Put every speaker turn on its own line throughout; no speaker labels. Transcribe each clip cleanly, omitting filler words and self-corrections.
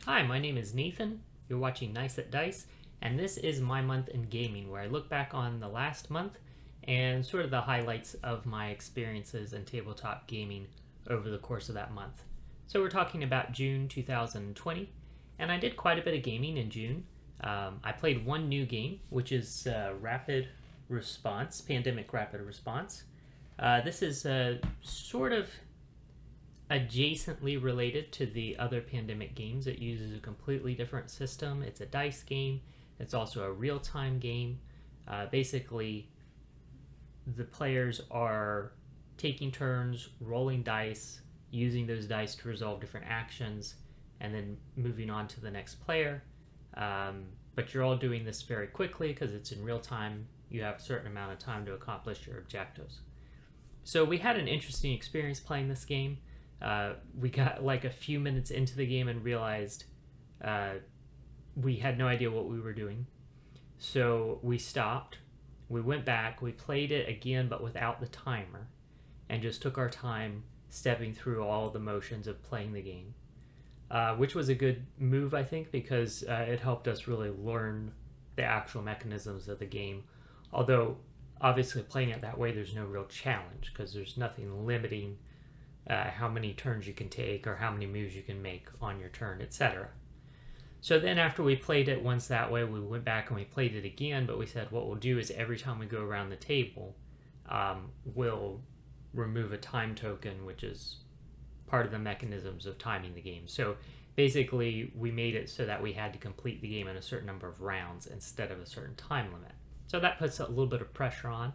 Hi, my name is Nathan. You're watching Nice at Dice, and this is my month in gaming, where I look back on the last month and sort of the highlights of my experiences in tabletop gaming over the course of that month. So we're talking about June 2020, and I did quite a bit of gaming in June. I played one new game, which is Rapid Response, Pandemic Rapid Response. This is sort of adjacently related to the other pandemic games. It uses a completely different system. It's a dice game. It's also a real-time game. Basically, the players are taking turns, rolling dice, using those dice to resolve different actions, and then moving on to the next player. But you're all doing this very quickly because it's in real time. You have a certain amount of time to accomplish your objectives. So we had an interesting experience playing this game. We got like a few minutes into the game and realized we had no idea what we were doing. So we stopped, we went back, we played it again but without the timer, and just took our time stepping through all the motions of playing the game, which was a good move, I think, because it helped us really learn the actual mechanisms of the game. Although, obviously, playing it that way, there's no real challenge because there's nothing limiting how many turns you can take or how many moves you can make on your turn, etc. So then after we played it once that way, we went back and we played it again, but we said what we'll do is every time we go around the table, we'll remove a time token, which is part of the mechanisms of timing the game. So basically, we made it so that we had to complete the game in a certain number of rounds instead of a certain time limit. So that puts a little bit of pressure on,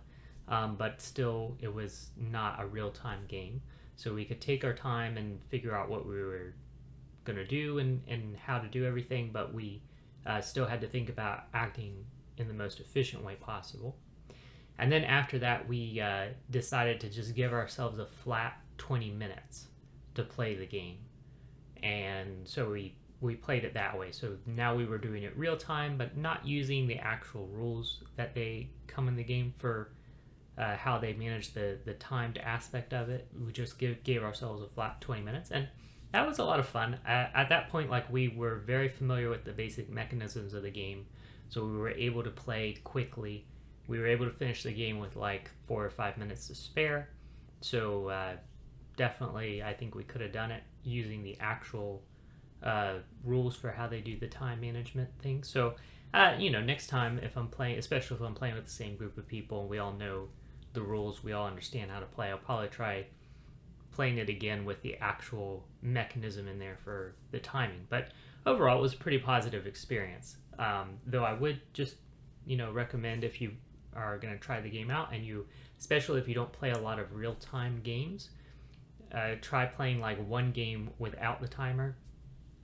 but still it was not a real-time game. So we could take our time and figure out what we were going to do and how to do everything, but we still had to think about acting in the most efficient way possible. And then after that, we decided to just give ourselves a flat 20 minutes to play the game. And so we played it that way. So now we were doing it real time, but not using the actual rules that they come in the game for how they manage the timed aspect of it. We just gave ourselves a flat 20 minutes, and that was a lot of fun. At that point, like, we were very familiar with the basic mechanisms of the game, so we were able to play quickly. We were able to finish the game with like 4 or 5 minutes to spare. So definitely, I think we could have done it using the actual rules for how they do the time management thing. So next time, if I'm playing, especially if I'm playing with the same group of people and we all know the rules, we all understand how to play, I'll probably try playing it again with the actual mechanism in there for the timing. But overall, it was a pretty positive experience. Though I would just recommend, if you are going to try the game out, and especially if you don't play a lot of real-time games, try playing like one game without the timer.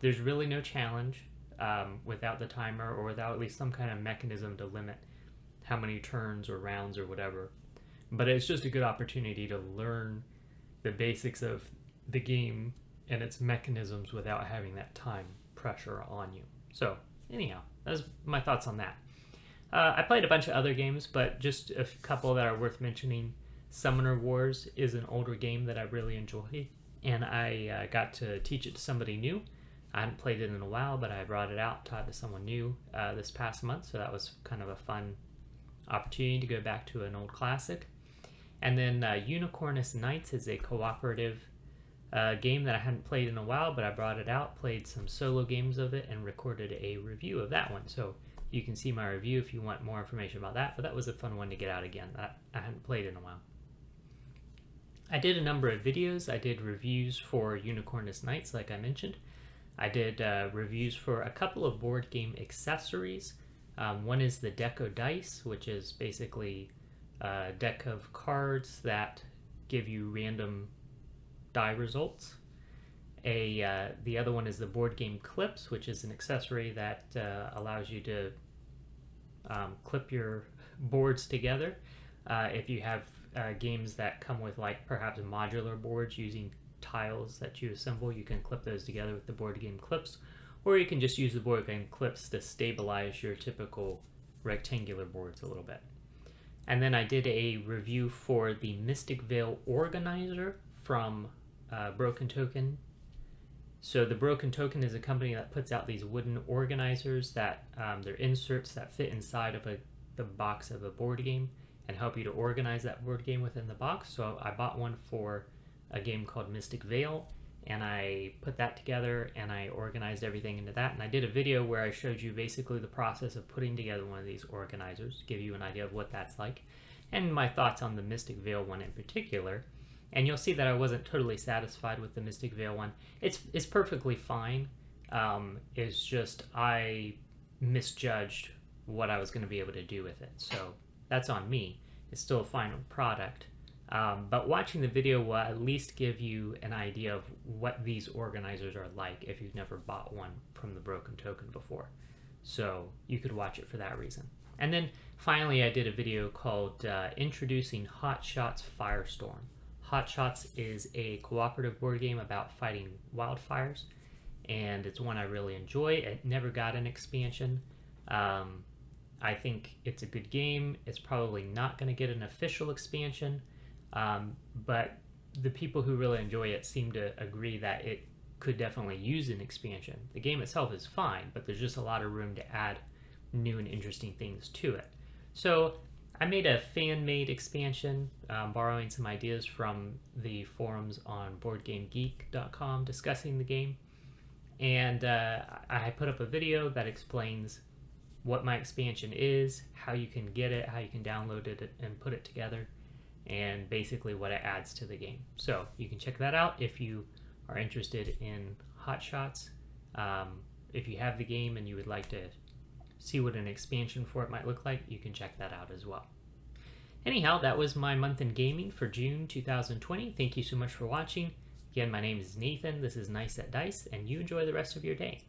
There's really no challenge without the timer, or without at least some kind of mechanism to limit how many turns or rounds or whatever. But it's just a good opportunity to learn the basics of the game and its mechanisms without having that time pressure on you. So anyhow, that's my thoughts on that. I played a bunch of other games, but just a couple that are worth mentioning. Summoner Wars is an older game that I really enjoy, and I got to teach it to somebody new. I hadn't played it in a while, but I brought it out, taught it to someone new this past month, so that was kind of a fun opportunity to go back to an old classic. And then Unicornus Nights is a cooperative game that I hadn't played in a while, but I brought it out, played some solo games of it, and recorded a review of that one. So you can see my review if you want more information about that, but that was a fun one to get out again. I hadn't played in a while. I did a number of videos. I did reviews for Unicornus Nights, like I mentioned. I did reviews for a couple of board game accessories. One is the Deco Dice, which is basically a deck of cards that give you random die results. The other one is the Board Game Clips, which is an accessory that allows you to clip your boards together. If you have games that come with like perhaps modular boards using tiles that you assemble, you can clip those together with the Board Game Clips, or you can just use the Board Game Clips to stabilize your typical rectangular boards a little bit. And then I did a review for the Mystic Veil Organizer from Broken Token So the Broken Token is a company that puts out these wooden organizers that they're inserts that fit inside of the box of a board game and help you to organize that board game within the box. So I bought one for a game called Mystic Vale, and I put that together and I organized everything into that. And I did a video where I showed you basically the process of putting together one of these organizers, give you an idea of what that's like, and my thoughts on the Mystic Vale one in particular. And you'll see that I wasn't totally satisfied with the Mystic Vale one. It's perfectly fine. It's just I misjudged what I was going to be able to do with it. So that's on me. It's still a final product. But watching the video will at least give you an idea of what these organizers are like if you've never bought one from the Broken Token before. So you could watch it for that reason. And then finally I did a video called Introducing Hotshots Firestorm. Hotshots is a cooperative board game about fighting wildfires, and it's one I really enjoy. It never got an expansion. I think it's a good game. It's probably not going to get an official expansion, but the people who really enjoy it seem to agree that it could definitely use an expansion. The game itself is fine, but there's just a lot of room to add new and interesting things to it. So I made a fan-made expansion, borrowing some ideas from the forums on BoardGameGeek.com discussing the game. And I put up a video that explains what my expansion is, how you can get it, how you can download it and put it together, and basically what it adds to the game. So you can check that out if you are interested in Hotshots. If you have the game and you would like to see what an expansion for it might look like, you can check that out as well. Anyhow, that was my month in gaming for June 2020. Thank you so much for watching. Again, my name is Nathan. This is Nice at Dice, and you enjoy the rest of your day.